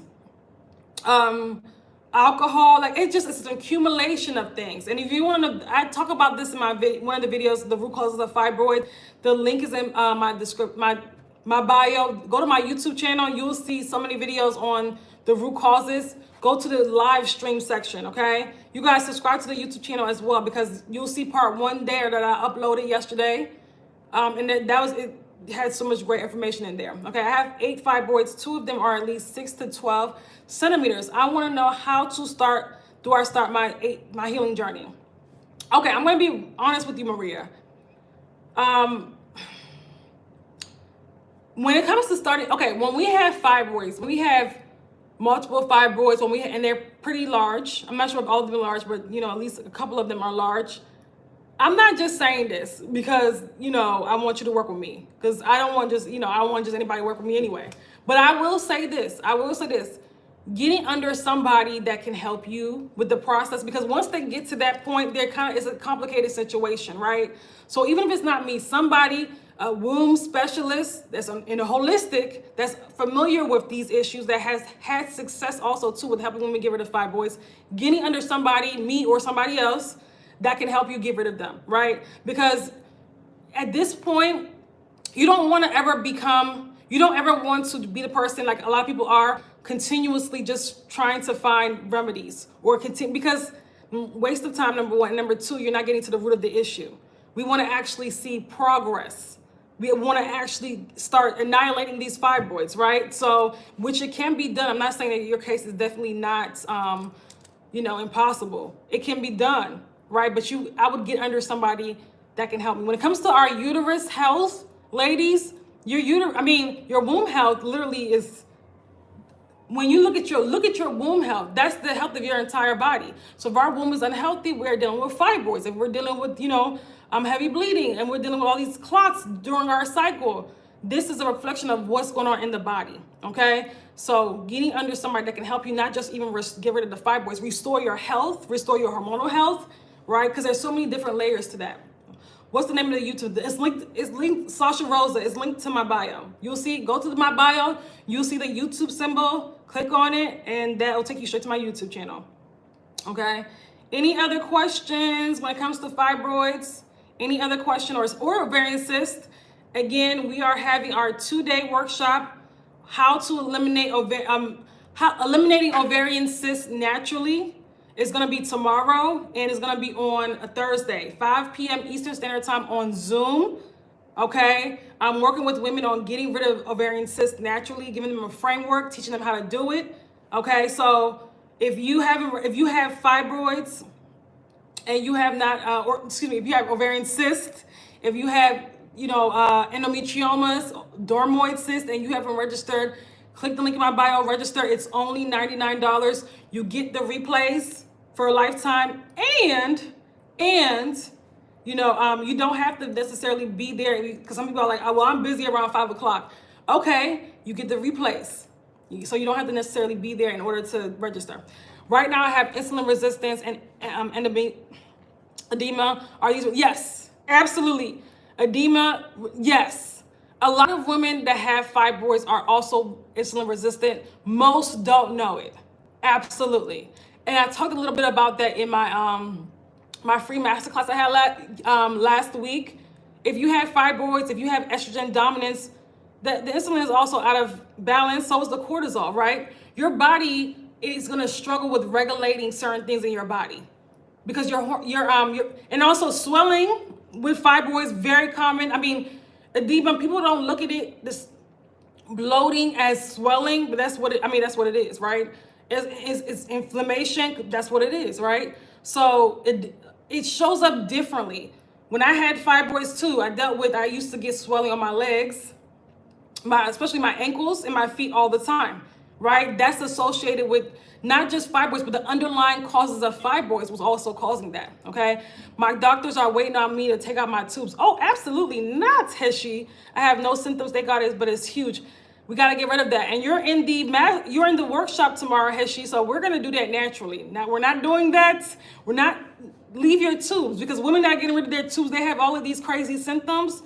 alcohol, like it's an accumulation of things. And if you want to, I talk about this in one of the videos, the root causes of fibroid. The link is in my bio. Go to my YouTube channel. You'll see so many videos on the root causes. Go to the live stream section, okay? You guys subscribe to the YouTube channel as well, because you'll see part 1 there that I uploaded yesterday. And that was it. Had so much great information in there. Okay, I have 8 fibroids. 2 of them are at least 6 to 12 centimeters. I want to know how to start. Do I start my healing journey? Okay, I'm going to be honest with you, Maria. When it comes to starting, okay, when we have fibroids, when we have multiple fibroids, and they're pretty large. I'm not sure if all of them are large, but you know, at least a couple of them are large. I'm not just saying this because, you know, I want you to work with me, because I don't want just anybody to work with me anyway. But I will say this, getting under somebody that can help you with the process, because once they get to that point, it's a complicated situation, right? So even if it's not me, somebody, a womb specialist that's in a holistic, that's familiar with these issues, that has had success also too with helping women get rid of fibroids, getting under somebody, me or somebody else, that can help you get rid of them, right? Because at this point, you don't want to be the person, like a lot of people are, continuously just trying to find remedies or continue, because waste of time, number 1. Number 2, you're not getting to the root of the issue. We want to actually see progress. We want to actually start annihilating these fibroids, right? So, which it can be done. I'm not saying that your case is definitely not, impossible. It can be done, right? But I would get under somebody that can help me. When it comes to our uterus health, ladies, your womb health literally is, when you look at your womb health, that's the health of your entire body. So if our womb is unhealthy, we're dealing with fibroids. If we're dealing with, heavy bleeding, and we're dealing with all these clots during our cycle, this is a reflection of what's going on in the body, okay? So getting under somebody that can help you, not just even get rid of the fibroids, restore your health, restore your hormonal health, right? Because there's so many different layers to that. What's the name of the YouTube? It's linked, Sasha Rosa. It's linked to my bio. You'll see, go to my bio, you'll see the YouTube symbol, click on it, and that will take you straight to my YouTube channel, okay? Any other questions when it comes to fibroids? Any other question or ovarian cyst? Again, we are having our 2-day workshop, how to eliminate eliminating ovarian cysts naturally. It's going to be tomorrow, and it's going to be on a Thursday, 5 p.m. Eastern Standard Time on Zoom. Okay, I'm working with women on getting rid of ovarian cysts naturally, giving them a framework, teaching them how to do it. Okay, so if you have fibroids and you have not, if you have ovarian cysts, if you have endometriomas, dermoid cysts, and you haven't registered, click the link in my bio, register. It's only $99. You get the replays for a lifetime, and you don't have to necessarily be there, because some people are like, oh, well, I'm busy around 5 o'clock. Okay, you get the replays, so you don't have to necessarily be there in order to register. Right now, I have insulin resistance and edema. Are these? Yes, absolutely. Edema, yes. A lot of women that have fibroids are also insulin resistant. Most don't know it. Absolutely. And I talked a little bit about that in my my free masterclass I had last week. If you have fibroids, if you have estrogen dominance, the insulin is also out of balance. So is the cortisol, right? Your body is going to struggle with regulating certain things in your body, because and also swelling with fibroids, very common. I mean, edema, people don't look at it, this bloating, as swelling, but that's what it is, right? It's inflammation. That's what it is, right? So it shows up differently. When I had fibroids too, I used to get swelling on my legs, especially my ankles and my feet all the time, right? That's associated with not just fibroids, but the underlying causes of fibroids was also causing that, okay? My doctors are waiting on me to take out my tubes. Oh, absolutely not, Heshi. I have no symptoms, they got it, but it's huge. We got to get rid of that. And you're in the workshop tomorrow, Heshi, so we're going to do that naturally. Now, we're not doing that. Leave your tubes, because women that are getting rid of their tubes, they have all of these crazy symptoms.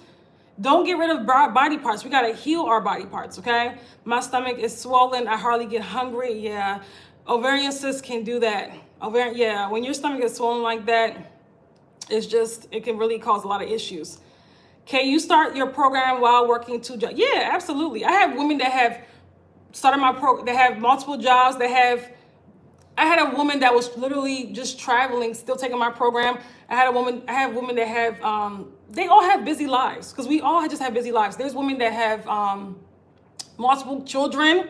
Don't get rid of body parts. We got to heal our body parts, okay? My stomach is swollen. I hardly get hungry. Yeah. Ovarian cysts can do that. When your stomach is swollen like that, it can really cause a lot of issues. Can you start your program while working 2 jobs? Yeah, absolutely. I have women that have started my program, that have multiple jobs, I had a woman that was literally just traveling, still taking my program. I have women that have, they all have busy lives, because we all just have busy lives. There's women that have multiple children,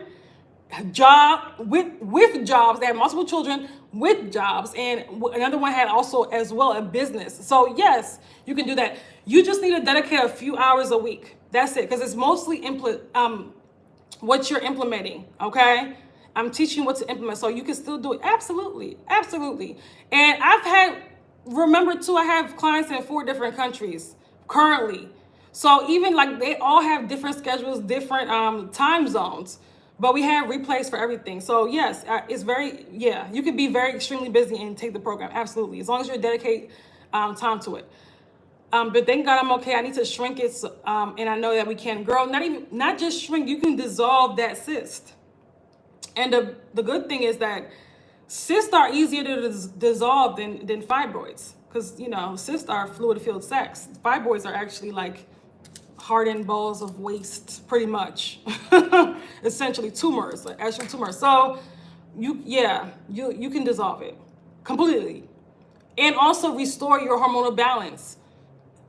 with jobs. They have multiple children with jobs, and another one had also as well a business. So yes, you can do that. You just need to dedicate a few hours a week. That's it, because it's mostly what you're implementing, okay? I'm teaching what to implement, so you can still do it. Absolutely, absolutely. And remember too, I have clients in 4 different countries currently. So even they all have different schedules, different time zones, but we have replays for everything. So yes, you can be very extremely busy and take the program. Absolutely, as long as you dedicate time to it. But thank God I'm okay. I need to shrink it, and I know that we can. Girl, not just shrink, you can dissolve that cyst. And the good thing is that cysts are easier to dissolve than fibroids, because cysts are fluid-filled sacs. Fibroids are actually like hardened balls of waste, pretty much. Essentially tumors, like actual tumors. So you can dissolve it completely, and also restore your hormonal balance,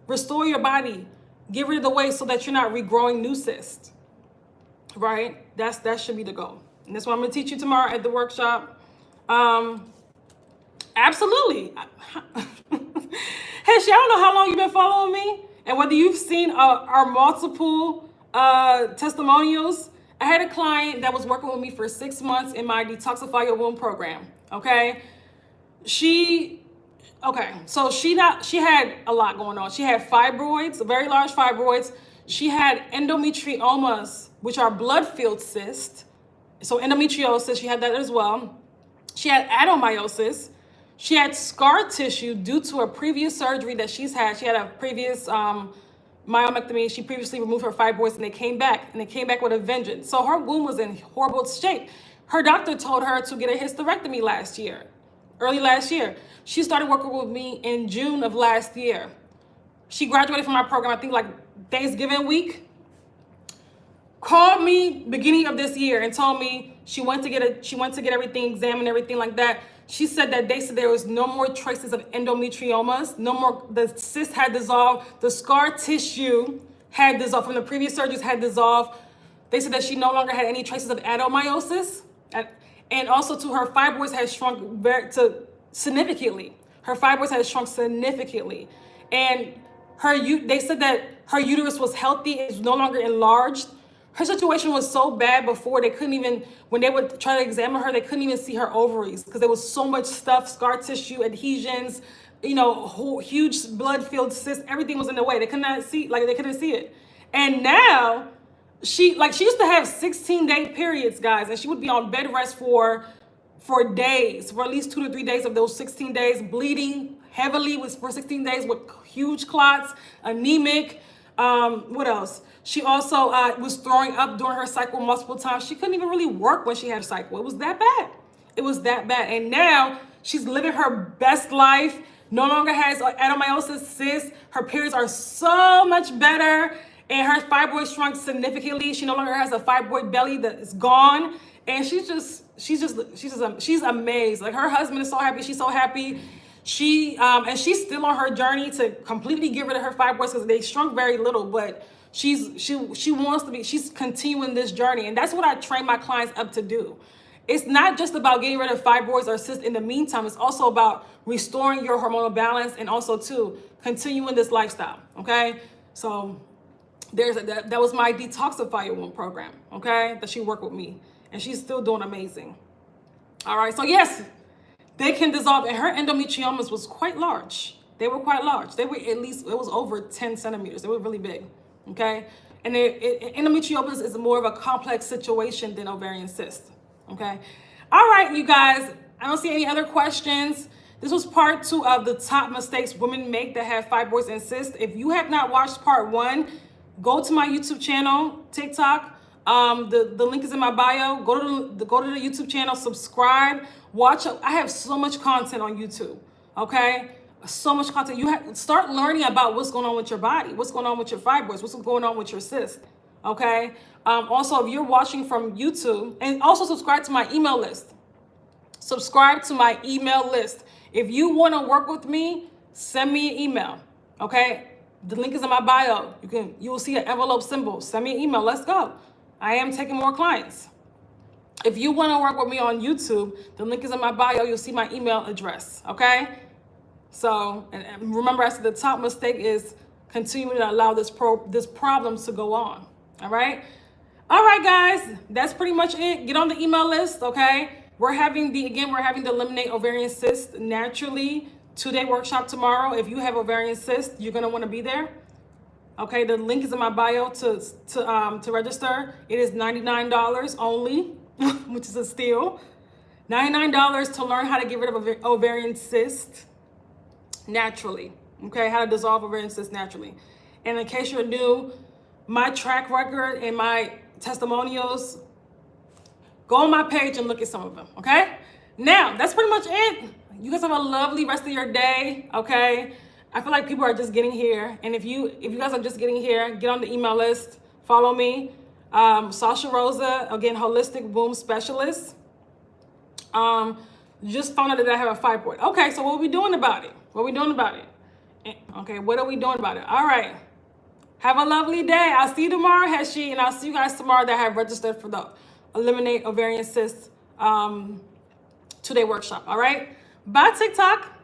restore your body, get rid of the waste so that you're not regrowing new cysts. Right? That should be the goal. And that's what I'm going to teach you tomorrow at the workshop. Absolutely. Hey, I don't know how long you've been following me and whether you've seen our multiple testimonials. I had a client that was working with me for 6 months in my Detoxify Your Womb program. Okay. So she had a lot going on. She had fibroids, very large fibroids. She had endometriomas, which are blood-filled cysts. So endometriosis, she had that as well. She had adenomyosis. She had scar tissue due to a previous surgery that she's had. She had a previous myomectomy. She previously removed her fibroids and they came back with a vengeance. So her womb was in horrible shape. Her doctor told her to get a hysterectomy early last year. She started working with me in June of last year. She graduated from my program, I think like Thanksgiving week. Called me beginning of this year and told me she went to get everything examined, everything like that. She said that they said there was no more traces of endometriomas, no more, the cyst had dissolved, the scar tissue had dissolved from the previous surgeries had dissolved. They said that she no longer had any traces of adenomyosis, and also too, her fibroids had shrunk significantly. Her fibroids had shrunk significantly, and they said that her uterus was healthy, it was no longer enlarged. Her situation was so bad before when they would try to examine her, they couldn't even see her ovaries because there was so much stuff, scar tissue, adhesions, huge blood-filled cysts, everything was in the way. They couldn't see it. And now she used to have 16-day periods, guys, and she would be on bed rest for days, for at least 2 to 3 days of those 16 days, bleeding heavily for 16 days with huge clots, anemic. What else? She also was throwing up during her cycle multiple times. She couldn't even really work when she had a cycle. It was that bad. It was that bad. And now she's living her best life. No longer has adenomyosis, cysts. Her periods are so much better. And her fibroids shrunk significantly. She no longer has a fibroid belly that is gone. And she's amazed. Like her husband is so happy. She's so happy. And she's still on her journey to completely get rid of her fibroids because they shrunk very little, but she's continuing this journey. And that's what I train my clients up to do. It's not just about getting rid of fibroids or cysts in the meantime. It's also about restoring your hormonal balance and also too continuing this lifestyle. Okay. So that was my Detoxify Your Womb program. Okay. That she worked with me and she's still doing amazing. All right. So yes, they can dissolve, and her endometriomas was quite large. They were quite large. They were it was over 10 centimeters. They were really big, okay? And endometriomas is more of a complex situation than ovarian cyst, okay? All right, you guys, I don't see any other questions. This was part 2 of the top mistakes women make that have fibroids and cysts. If you have not watched part 1, go to my YouTube channel, TikTok. The link is in my bio. Go to the YouTube channel, subscribe, watch. I have so much content on YouTube. Okay, so much content. You have start learning about what's going on with your body, what's going on with your fibroids, what's going on with your cysts. Okay. Also, if you're watching from YouTube, and also subscribe to my email list. Subscribe to my email list. If you want to work with me, send me an email. Okay. The link is in my bio. You will see an envelope symbol. Send me an email. Let's go. I am taking more clients. If you want to work with me on YouTube, the link is in my bio. You'll see my email address. Okay. So, and remember, I said the top mistake is continuing to allow this problem to go on. All right. All right, guys. That's pretty much it. Get on the email list. Okay. We're having the Eliminate Ovarian Cysts Naturally 2-day workshop tomorrow. If you have ovarian cysts, you're going to want to be there. Okay, the link is in my bio to register. It is $99 only, which is a steal. $99 to learn how to get rid of ovarian cysts naturally. Okay, how to dissolve ovarian cysts naturally. And in case you're new, my track record and my testimonials, go on my page and look at some of them. Okay, now that's pretty much it. You guys have a lovely rest of your day. Okay. I feel like people are just getting here. And if you guys are just getting here, get on the email list, follow me. Sasha Rosa, again, holistic womb specialist. Just found out that I have a fibroid. Okay, so what are we doing about it? Okay, what are we doing about it? All right. Have a lovely day. I'll see you tomorrow, Heshi, and I'll see you guys tomorrow that have registered for the Eliminate Ovarian Cysts 2-day workshop. All right. Bye, TikTok.